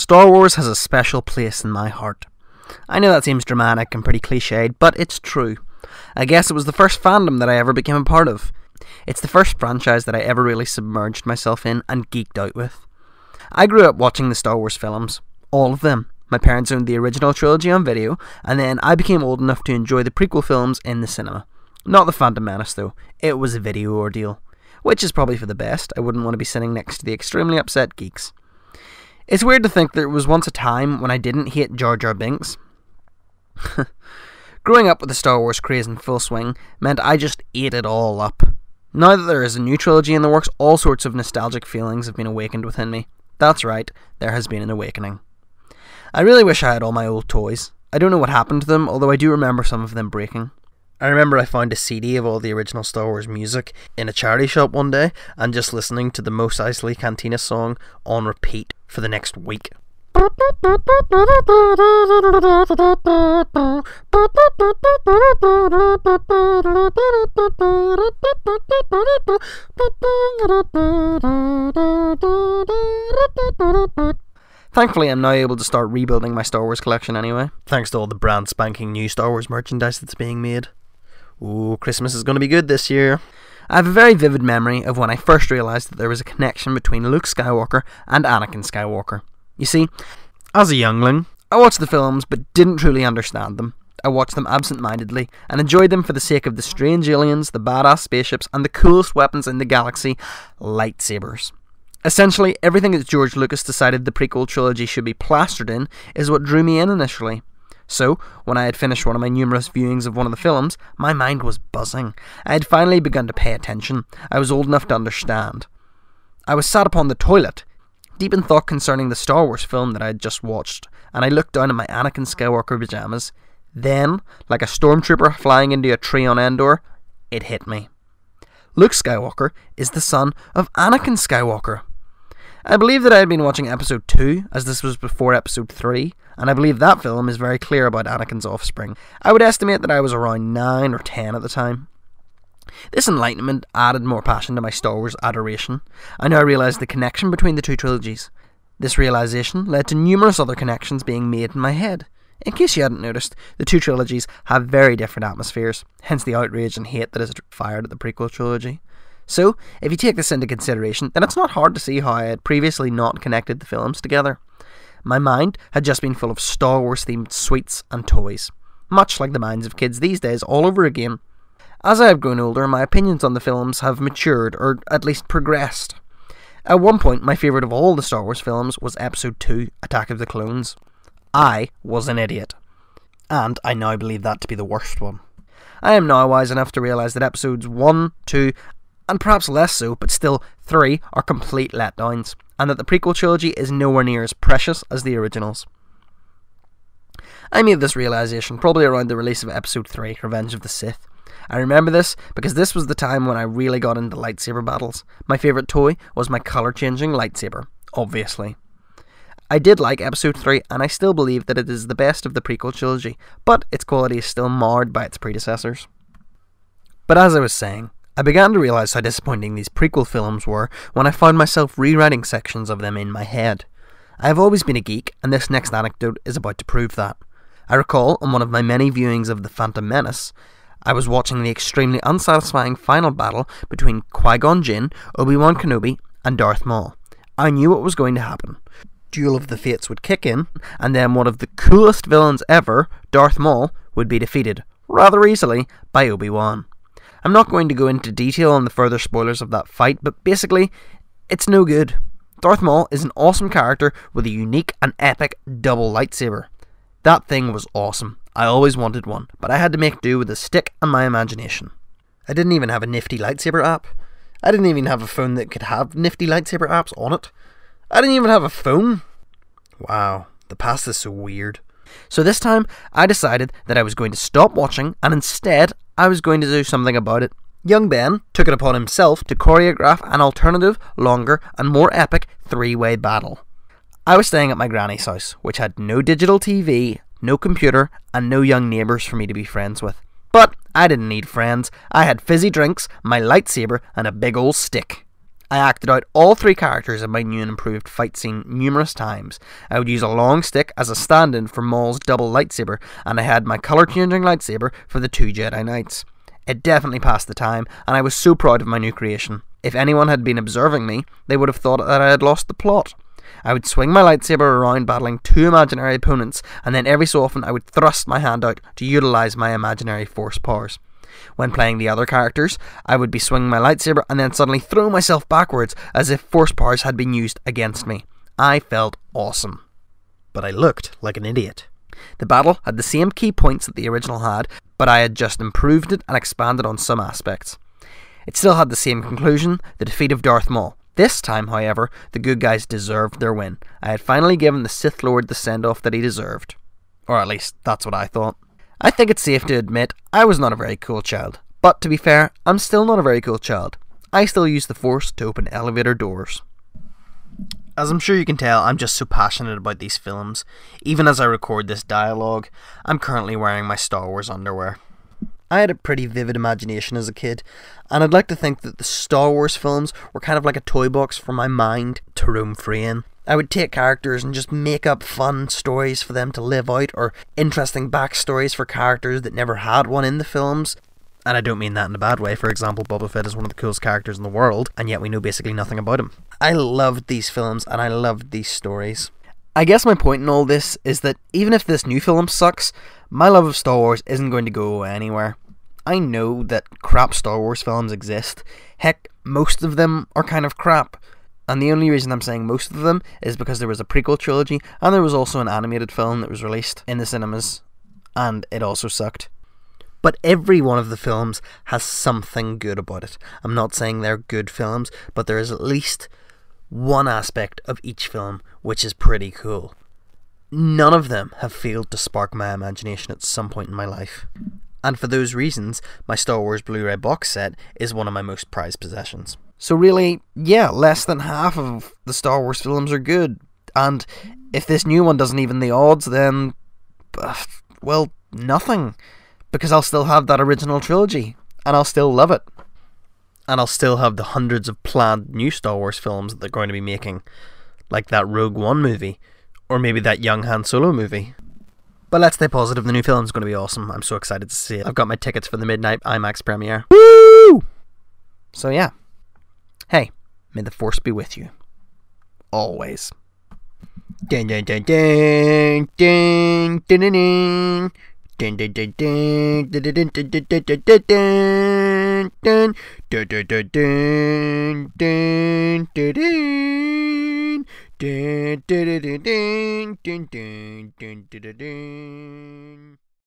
Star Wars has a special place in my heart. I know that seems dramatic and pretty cliched, but it's true. I guess it was the first fandom that I ever became a part of. It's the first franchise that I ever really submerged myself in and geeked out with. I grew up watching the Star Wars films. All of them. My parents owned the original trilogy on video, and then I became old enough to enjoy the prequel films in the cinema. Not the Phantom Menace though. It was a video ordeal. Which is probably for the best. I wouldn't want to be sitting next to the extremely upset geeks. It's weird to think there was once a time when I didn't hate Jar Jar Binks. Growing up with the Star Wars craze in full swing meant I just ate it all up. Now that there is a new trilogy in the works, all sorts of nostalgic feelings have been awakened within me. That's right, there has been an awakening. I really wish I had all my old toys. I don't know what happened to them, although I do remember some of them breaking. I remember I found a CD of all the original Star Wars music in a charity shop one day and just listening to the Mos Eisley Cantina song on repeat for the next week. Thankfully, I'm now able to start rebuilding my Star Wars collection anyway, thanks to all the brand spanking new Star Wars merchandise that's being made. Ooh, Christmas is going to be good this year. I have a very vivid memory of when I first realised that there was a connection between Luke Skywalker and Anakin Skywalker. You see, as a youngling, I watched the films but didn't truly understand them. I watched them absent-mindedly and enjoyed them for the sake of the strange aliens, the badass spaceships, and the coolest weapons in the galaxy, lightsabers. Essentially, everything that George Lucas decided the prequel trilogy should be plastered in is what drew me in initially. So, when I had finished one of my numerous viewings of one of the films, my mind was buzzing. I had finally begun to pay attention. I was old enough to understand. I was sat upon the toilet, deep in thought concerning the Star Wars film that I had just watched, and I looked down at my Anakin Skywalker pyjamas. Then, like a stormtrooper flying into a tree on Endor, it hit me. Luke Skywalker is the son of Anakin Skywalker. I believe that I had been watching episode 2, as this was before episode 3, and I believe that film is very clear about Anakin's offspring. I would estimate that I was around 9 or 10 at the time. This enlightenment added more passion to my Star Wars adoration. I now realised the connection between the two trilogies. This realisation led to numerous other connections being made in my head. In case you hadn't noticed, the two trilogies have very different atmospheres, hence the outrage and hate that is fired at the prequel trilogy. So, if you take this into consideration, then it's not hard to see how I had previously not connected the films together. My mind had just been full of Star Wars themed sweets and toys, much like the minds of kids these days all over again. As I have grown older, my opinions on the films have matured, or at least progressed. At one point, my favourite of all the Star Wars films was Episode 2, Attack of the Clones. I was an idiot. And I now believe that to be the worst one. I am now wise enough to realise that Episodes 1, 2, and perhaps less so, but still 3 are complete letdowns, and that the prequel trilogy is nowhere near as precious as the originals. I made this realisation probably around the release of Episode 3, Revenge of the Sith. I remember this because this was the time when I really got into lightsaber battles. My favourite toy was my colour-changing lightsaber, obviously. I did like Episode 3, and I still believe that it is the best of the prequel trilogy, but its quality is still marred by its predecessors. But as I was saying, I began to realise how disappointing these prequel films were when I found myself rewriting sections of them in my head. I have always been a geek, and this next anecdote is about to prove that. I recall, on one of my many viewings of The Phantom Menace, I was watching the extremely unsatisfying final battle between Qui-Gon Jinn, Obi-Wan Kenobi, and Darth Maul. I knew what was going to happen. Duel of the Fates would kick in, and then one of the coolest villains ever, Darth Maul, would be defeated, rather easily, by Obi-Wan. I'm not going to go into detail on the further spoilers of that fight, but basically, it's no good. Darth Maul is an awesome character with a unique and epic double lightsaber. That thing was awesome. I always wanted one, but I had to make do with a stick and my imagination. I didn't even have a nifty lightsaber app. I didn't even have a phone that could have nifty lightsaber apps on it. I didn't even have a phone. Wow, the past is so weird. So this time, I decided that I was going to stop watching, and instead, I was going to do something about it. Young Ben took it upon himself to choreograph an alternative, longer, and more epic 3-way battle. I was staying at my granny's house, which had no digital TV, no computer, and no young neighbours for me to be friends with. But I didn't need friends. I had fizzy drinks, my lightsaber, and a big old stick. I acted out all 3 characters in my new and improved fight scene numerous times. I would use a long stick as a stand-in for Maul's double lightsaber, and I had my colour-changing lightsaber for the 2 Jedi Knights. It definitely passed the time, and I was so proud of my new creation. If anyone had been observing me, they would have thought that I had lost the plot. I would swing my lightsaber around battling 2 imaginary opponents, and then every so often I would thrust my hand out to utilise my imaginary force powers. When playing the other characters, I would be swinging my lightsaber and then suddenly throw myself backwards as if force powers had been used against me. I felt awesome. But I looked like an idiot. The battle had the same key points that the original had, but I had just improved it and expanded on some aspects. It still had the same conclusion, the defeat of Darth Maul. This time, however, the good guys deserved their win. I had finally given the Sith Lord the send-off that he deserved. Or at least, that's what I thought. I think it's safe to admit I was not a very cool child. But to be fair, I'm still not a very cool child. I still use the Force to open elevator doors. As I'm sure you can tell, I'm just so passionate about these films. Even as I record this dialogue, I'm currently wearing my Star Wars underwear. I had a pretty vivid imagination as a kid, and I'd like to think that the Star Wars films were kind of like a toy box for my mind to roam free in. I would take characters and just make up fun stories for them to live out, or interesting backstories for characters that never had one in the films. And I don't mean that in a bad way. For example, Boba Fett is one of the coolest characters in the world, and yet we know basically nothing about him. I loved these films, and I loved these stories. I guess my point in all this is that even if this new film sucks, my love of Star Wars isn't going to go anywhere. I know that crap Star Wars films exist. Heck, most of them are kind of crap. And the only reason I'm saying most of them is because there was a prequel trilogy, and there was also an animated film that was released in the cinemas, and it also sucked. But every one of the films has something good about it. I'm not saying they're good films, but there is at least one aspect of each film which is pretty cool. None of them have failed to spark my imagination at some point in my life. And for those reasons, my Star Wars Blu-ray box set is one of my most prized possessions. So really, yeah, less than half of the Star Wars films are good. And if this new one doesn't even the odds, then, well, nothing. Because I'll still have that original trilogy, and I'll still love it. And I'll still have the hundreds of planned new Star Wars films that they're going to be making, like that Rogue One movie, or maybe that young Han Solo movie. But let's stay positive, the new film's going to be awesome. I'm so excited to see it. I've got my tickets for the midnight IMAX premiere. Woo! So yeah. Hey, may the Force be with you. Always. Ding ding ding ding ding ding ding ding. Ding ding ding ding ding ding ding ding ding ding ding ding ding ding ding ding.